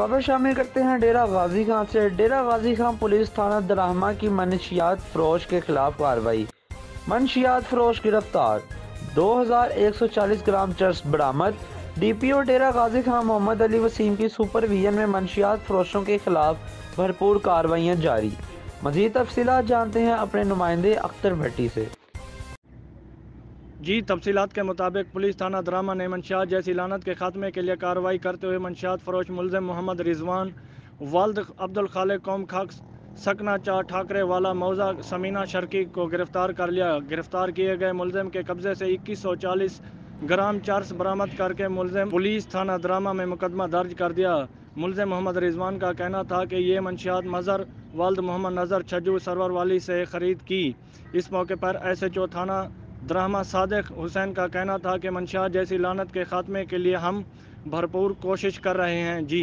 खबर शामिल करते हैं डेरा गाजी खां से। डेरा गाजी खां पुलिस थाना दराहमा की मनशियात फरोश के खिलाफ कार्रवाई। मनशियात फरोश गिरफ्तार, 2140 ग्राम चरस बरामद। डीपीओ डेरा गाजी खां मोहम्मद अली वसीम की सुपरविजन में मनशियात फरोशों के खिलाफ भरपूर कार्रवाइयाँ जारी। मजीद तफसीलात जानते हैं अपने नुमाइंदे अख्तर भट्टी से। जी, तफसीलात के मुताबिक पुलिस थाना दरामा ने मंशियात जैसी लानत के खात्मे के लिए कार्रवाई करते हुए मंशियात फरोश मुलजिम मोहम्मद रिजवान वाल्द अब्दुल खालिक कौम खाक सकना चार ठाकरे वाला मौजा समीना शर्की को गिरफ्तार कर लिया। गिरफ्तार किए गए मुलजिम के कब्जे से 2140 ग्राम चरस बरामद करके मुलजिम पुलिस थाना दरामा में मुकदमा दर्ज कर दिया। मुलजिम मोहम्मद रिजवान का कहना था कि ये मंशियात मज़र वाल्द मोहम्मद नज़र छज्जू सरवर वाली से ख़रीद की। इस मौके पर SHO थाना दरामा सादिक हुसैन का कहना था कि मंशियात जैसी लानत के खात्मे के लिए हम भरपूर कोशिश कर रहे हैं। जी।